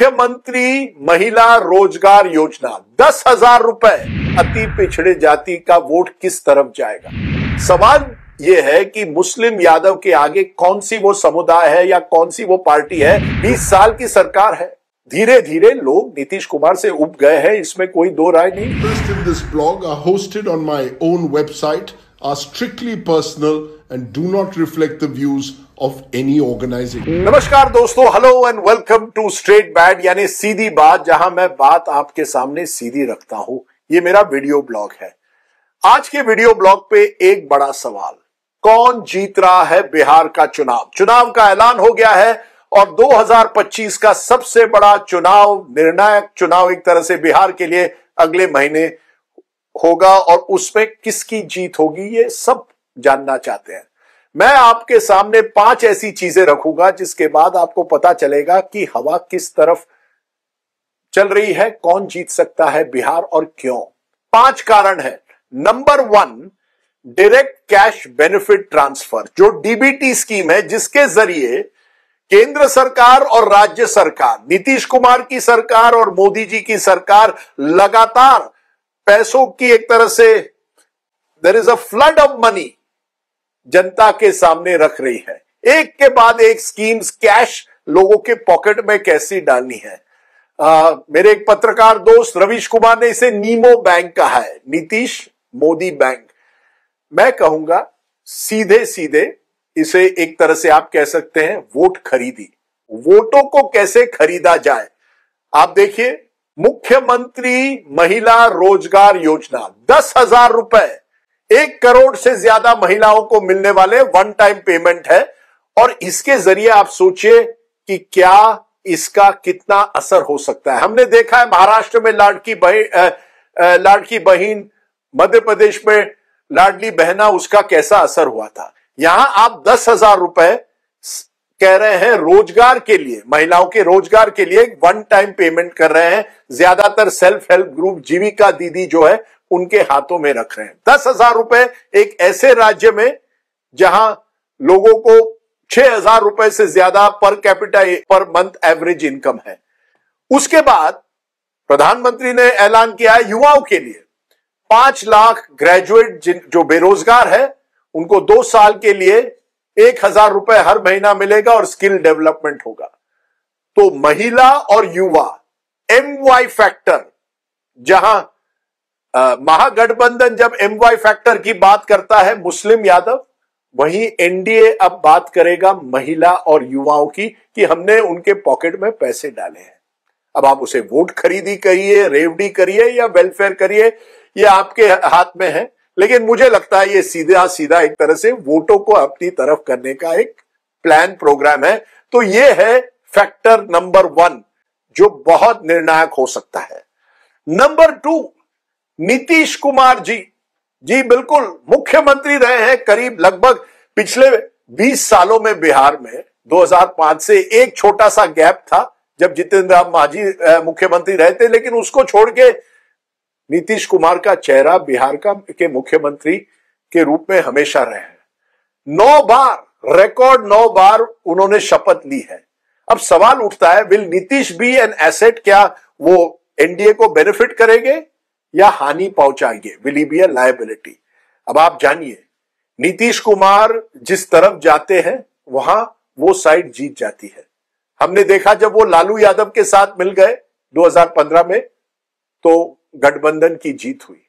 मुख्यमंत्री महिला रोजगार योजना 10,000 रुपए, अति पिछड़े जाति का वोट किस तरफ जाएगा। सवाल यह है कि मुस्लिम यादव के आगे कौन सी वो समुदाय है या कौन सी वो पार्टी है। 20 साल की सरकार है, धीरे धीरे लोग नीतीश कुमार से उब गए हैं, इसमें कोई दो राय नहीं। In this blog are hosted on my own website, are strictly personal and do not reflect the views of any organization. नमस्कार दोस्तों, hello and welcome to straight bat यानी सीधी बात, जहां मैं बात आपके सामने सीधी रखता हूं। ये मेरा वीडियो ब्लॉग है। आज के वीडियो ब्लॉग पे एक बड़ा सवाल, कौन जीत रहा है बिहार का चुनाव। चुनाव का ऐलान हो गया है और 2025 का सबसे बड़ा चुनाव, निर्णायक चुनाव एक तरह से बिहार के लिए अगले महीने होगा और उसमें किसकी जीत होगी ये सब जानना चाहते हैं। मैं आपके सामने 5 ऐसी चीजें रखूंगा जिसके बाद आपको पता चलेगा कि हवा किस तरफ चल रही है, कौन जीत सकता है बिहार और क्यों। 5 कारण है। Number 1, direct cash benefit transfer, जो डीबीटी स्कीम है, जिसके जरिए केंद्र सरकार और राज्य सरकार, नीतीश कुमार की सरकार और मोदी जी की सरकार लगातार पैसों की एक तरह से there is a flood of money जनता के सामने रख रही है। एक के बाद एक स्कीम्स कैश लोगों के पॉकेट में कैसी डालनी है। मेरे एक पत्रकार दोस्त रवीश कुमार ने इसे नीमो बैंक कहा है, नीतीश मोदी बैंक। मैं कहूंगा सीधे सीधे इसे एक तरह से आप कह सकते हैं वोट खरीदी। वोटों को कैसे खरीदा जाए आप देखिए। मुख्यमंत्री महिला रोजगार योजना 10,000 रुपए, 1 करोड़ से ज्यादा महिलाओं को मिलने वाले वन टाइम पेमेंट है। और इसके जरिए आप सोचिए कि क्या इसका कितना असर हो सकता है। हमने देखा है महाराष्ट्र में लाडकी बहन, मध्य प्रदेश में लाडली बहना, उसका कैसा असर हुआ था। यहां आप 10,000 रुपए कह रहे हैं रोजगार के लिए, महिलाओं के रोजगार के लिए वन टाइम पेमेंट कर रहे हैं। ज्यादातर सेल्फ हेल्प ग्रुप, जीविका दीदी जो है, उनके हाथों में रख रहे हैं। 10,000 रुपए एक ऐसे राज्य में जहां लोगों को 6,000 रुपए से ज्यादा per capita per month average income है। उसके बाद प्रधानमंत्री ने ऐलान किया है युवाओं के लिए 5 लाख ग्रेजुएट जो बेरोजगार है उनको 2 साल के लिए 1,000 रुपए हर महीना मिलेगा और स्किल डेवलपमेंट होगा। तो महिला और युवा MY फैक्टर, जहां महागठबंधन जब MY फैक्टर की बात करता है मुस्लिम यादव, वहीं एनडीए अब बात करेगा महिला और युवाओं की कि हमने उनके पॉकेट में पैसे डाले हैं। अब आप उसे वोट खरीदी करिए, रेवड़ी करिए या वेलफेयर करिए, ये आपके हाथ में है। लेकिन मुझे लगता है ये सीधा सीधा एक तरह से वोटों को अपनी तरफ करने का एक प्लान प्रोग्राम है। तो ये है फैक्टर नंबर 1 जो बहुत निर्णायक हो सकता है। नंबर 2, नीतीश कुमार जी बिल्कुल मुख्यमंत्री रहे हैं करीब लगभग पिछले 20 सालों में बिहार में। 2005 से एक छोटा सा गैप था जब जितेंद्र राम मांझी मुख्यमंत्री रहे थे, लेकिन उसको छोड़ के नीतीश कुमार का चेहरा बिहार के मुख्यमंत्री के रूप में हमेशा रहे हैं। 9 बार, रिकॉर्ड 9 बार उन्होंने शपथ ली है। अब सवाल उठता है, will Nitish be an asset? क्या वो एनडीए को बेनिफिट करेंगे या हानि पहुंचाएंगे? Will he be a liability? अब आप जानिए, नीतीश कुमार जिस तरफ जाते हैं वहां वो साइड जीत जाती है। हमने देखा जब वो लालू यादव के साथ मिल गए 2015 में तो गठबंधन की जीत हुई।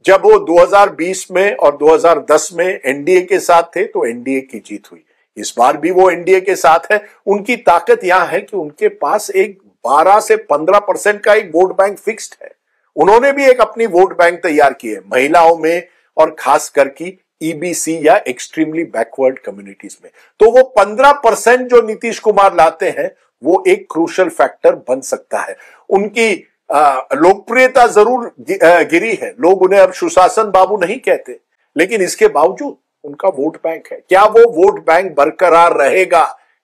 जब वो 2020 में और 2010 में एनडीए के साथ थे तो एनडीए की जीत हुई। इस बार भी वो एनडीए के साथ है। उनकी ताकत यहां है कि उनके पास एक 12 से 15% का एक वोट बैंक फिक्स्ड है। उन्होंने भी एक अपनी वोट बैंक तैयार की है महिलाओं में और खास करके ईबीसी या एक्सट्रीमली बैकवर्ड कम्युनिटीज में। तो वो 15% जो नीतीश कुमार लाते हैं वो एक क्रूशियल फैक्टर बन सकता है। उनकी लोकप्रियता जरूर गिरी है, लोग उन्हें अब सुशासन बाबू नहीं कहते, लेकिन इसके बावजूद उनका वोट बैंक है। क्या वो वोट बैंक बरकरार रहेगा?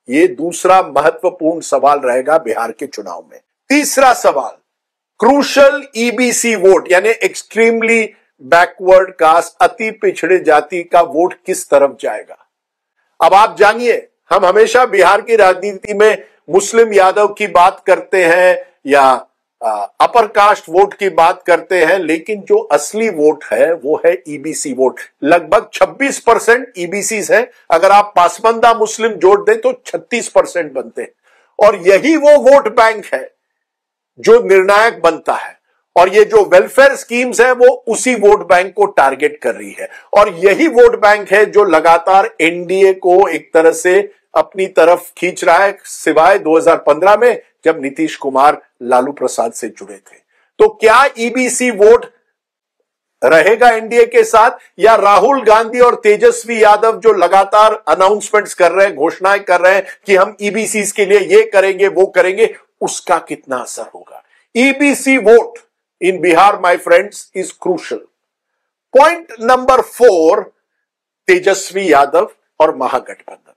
ये दूसरा महत्वपूर्ण सवाल रहेगा बिहार के चुनाव में। तीसरा सवाल, क्रूशियल ईबीसी वोट यानी एक्सट्रीमली बैकवर्ड कास्ट, अति पिछड़े जाति का वोट किस तरफ जाएगा। अब आप जानिए, हम हमेशा बिहार की राजनीति में मुस्लिम यादव की बात करते हैं या अपर कास्ट वोट की बात करते हैं, लेकिन जो असली वोट है वो है ईबीसी वोट। लगभग 26% ईबीसी है। अगर आप पासमंदा मुस्लिम जोड़ दें तो 36% बनते हैं, और यही वो वोट बैंक है जो निर्णायक बनता है। और ये जो वेलफेयर स्कीम्स है वो उसी वोट बैंक को टारगेट कर रही है, और यही वोट बैंक है जो लगातार एनडीए को एक तरह से अपनी तरफ खींच रहा है, सिवाय 2015 में जब नीतीश कुमार लालू प्रसाद से जुड़े थे। तो क्या ईबीसी वोट रहेगा एनडीए के साथ, या राहुल गांधी और तेजस्वी यादव जो लगातार अनाउंसमेंट्स कर रहे हैं, घोषणाएं कर रहे हैं कि हम ईबीसी के लिए ये करेंगे वो करेंगे, उसका कितना असर होगा? EBC vote in Bihar my friends is crucial. Point number 4, Tejashwi Yadav और महागठबंधन।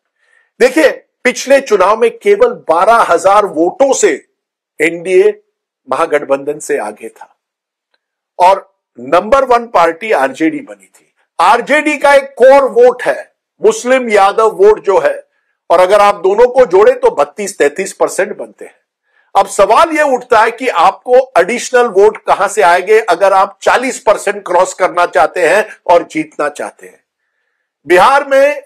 देखिए, पिछले चुनाव में केवल 12,000 वोटों से एनडीए महागठबंधन से आगे था, और नंबर 1 पार्टी आरजेडी बनी थी। आरजेडी का एक कोर वोट है मुस्लिम यादव वोट जो है, और अगर आप दोनों को जोड़े तो 32-33% बनते हैं। अब सवाल यह उठता है कि आपको एडिशनल वोट कहां से आएंगे अगर आप 40% क्रॉस करना चाहते हैं और जीतना चाहते हैं। बिहार में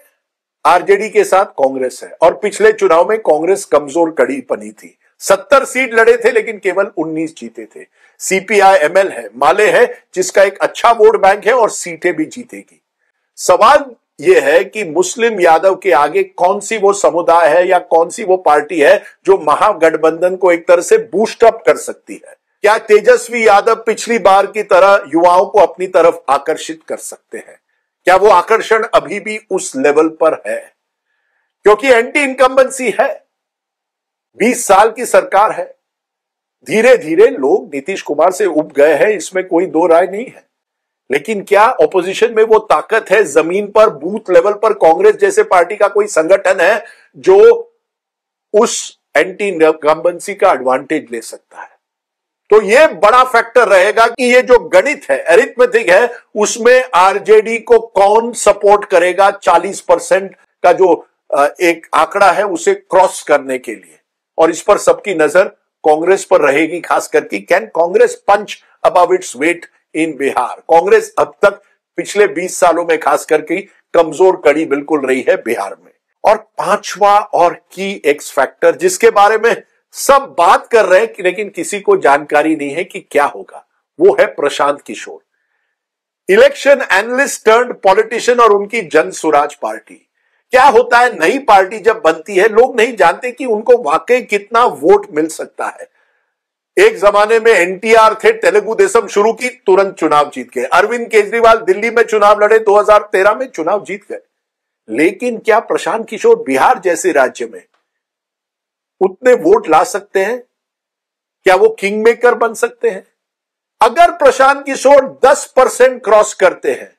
आरजेडी के साथ कांग्रेस है, और पिछले चुनाव में कांग्रेस कमजोर कड़ी बनी थी। 70 सीट लड़े थे लेकिन केवल 19 जीते थे। सीपीआई एमएल है, माले है, जिसका एक अच्छा वोट बैंक है और सीटें भी जीतेगी। सवाल यह है कि मुस्लिम यादव के आगे कौन सी वो समुदाय है या कौन सी वो पार्टी है जो महागठबंधन को एक तरह से बूस्ट अप कर सकती है। क्या तेजस्वी यादव पिछली बार की तरह युवाओं को अपनी तरफ आकर्षित कर सकते हैं? क्या वो आकर्षण अभी भी उस लेवल पर है? क्योंकि एंटी इनकम्बेंसी है, 20 साल की सरकार है, धीरे धीरे लोग नीतीश कुमार से उब गए हैं, इसमें कोई दो राय नहीं है। लेकिन क्या ऑपोजिशन में वो ताकत है, जमीन पर बूथ लेवल पर कांग्रेस जैसे पार्टी का कोई संगठन है जो उस एंटी इनकम्बेंसी का एडवांटेज ले सकता है? तो ये बड़ा फैक्टर रहेगा कि ये जो गणित है, अरिथमेटिक है, उसमें आरजेडी को कौन सपोर्ट करेगा 40% का जो एक आंकड़ा है उसे क्रॉस करने के लिए। और इस पर सबकी नजर कांग्रेस पर रहेगी, खास करके can Congress punch above its weight in Bihar. Congress अब तक पिछले 20 सालों में खास करके कमजोर कड़ी बिल्कुल रही है बिहार में। और पांचवा और की एक्स फैक्टर जिसके बारे में सब बात कर रहे हैं लेकिन किसी को जानकारी नहीं है कि क्या होगा, वो है Prashant Kishor. Election analyst turned politician और उनकी जन स्वराज पार्टी। क्या होता है, नई पार्टी जब बनती है लोग नहीं जानते कि उनको वाकई कितना वोट मिल सकता है। एक जमाने में एनटीआर थे, तेलुगु देशम शुरू की, तुरंत चुनाव जीत गए। अरविंद केजरीवाल दिल्ली में चुनाव लड़े, 2013 में चुनाव जीत गए। लेकिन क्या प्रशांत किशोर बिहार जैसे राज्य में उतने वोट ला सकते हैं? क्या वो किंग मेकर बन सकते हैं? अगर प्रशांत किशोर 10% क्रॉस करते हैं,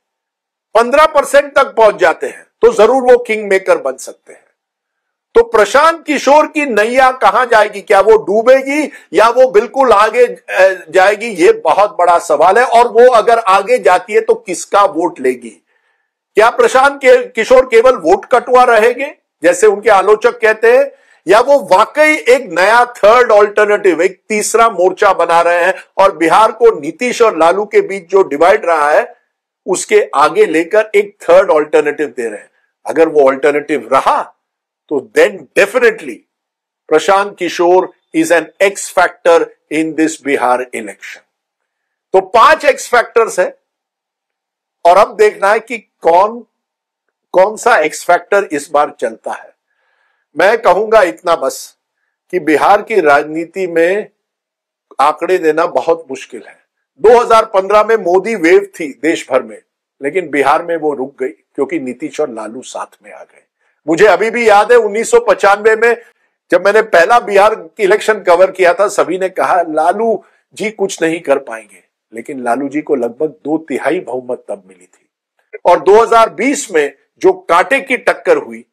15% तक पहुंच जाते हैं, तो जरूर वो किंग मेकर बन सकते हैं। तो प्रशांत किशोर की नैया कहां जाएगी? क्या वो डूबेगी या वो बिल्कुल आगे जाएगी? ये बहुत बड़ा सवाल है। और वो अगर आगे जाती है तो किसका वोट लेगी? क्या प्रशांत किशोर केवल वोट कटुआ रहेंगे जैसे उनके आलोचक कहते हैं, या वो वाकई एक नया थर्ड ऑल्टरनेटिव, एक तीसरा मोर्चा बना रहे हैं और बिहार को नीतीश और लालू के बीच जो डिवाइड रहा है उसके आगे लेकर एक थर्ड ऑल्टरनेटिव दे रहे हैं? अगर वो ऑल्टरनेटिव रहा तो then definitely Prashant Kishor is an X factor in this Bihar election. तो 5 एक्स फैक्टर्स है, और अब देखना है कि कौन सा एक्स फैक्टर इस बार चलता है। मैं कहूंगा इतना बस कि बिहार की राजनीति में आंकड़े देना बहुत मुश्किल है। 2015 में मोदी वेव थी देश भर में, लेकिन बिहार में वो रुक गई क्योंकि नीतीश और लालू साथ में आ गए। मुझे अभी भी याद है 1995 में जब मैंने पहला बिहार इलेक्शन कवर किया था, सभी ने कहा लालू जी कुछ नहीं कर पाएंगे, लेकिन लालू जी को लगभग 2/3 बहुमत तब मिली थी। और 2020 में जो कांटे की टक्कर हुई,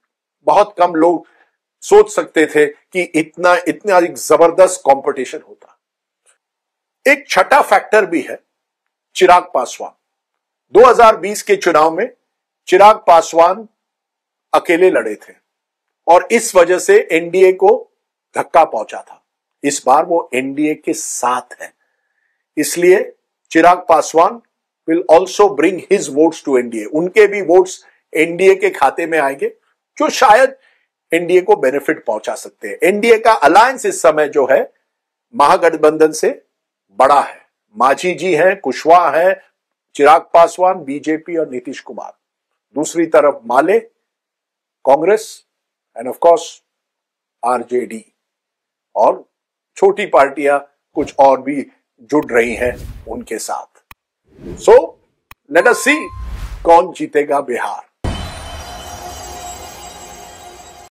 बहुत कम लोग सोच सकते थे कि इतना एक जबरदस्त कंपटीशन होता। एक छठा फैक्टर भी है, चिराग पासवान। 2020 के चुनाव में चिराग पासवान अकेले लड़े थे और इस वजह से एनडीए को धक्का पहुंचा था। इस बार वो एनडीए के साथ है, इसलिए Chirag Paswan will also bring his votes to NDA. उनके भी वोट्स एनडीए के खाते में आएंगे, जो शायद एनडीए को बेनिफिट पहुंचा सकते हैं। एनडीए का अलायंस इस समय जो है महागठबंधन से बड़ा है। मांझी जी हैं, कुशवाहा है, चिराग पासवान, बीजेपी और नीतीश कुमार। दूसरी तरफ Maale, Congress and of course RJD, और छोटी पार्टियां कुछ और भी जुड़ रही हैं उनके साथ। सो लेट अस सी कौन जीतेगा बिहार।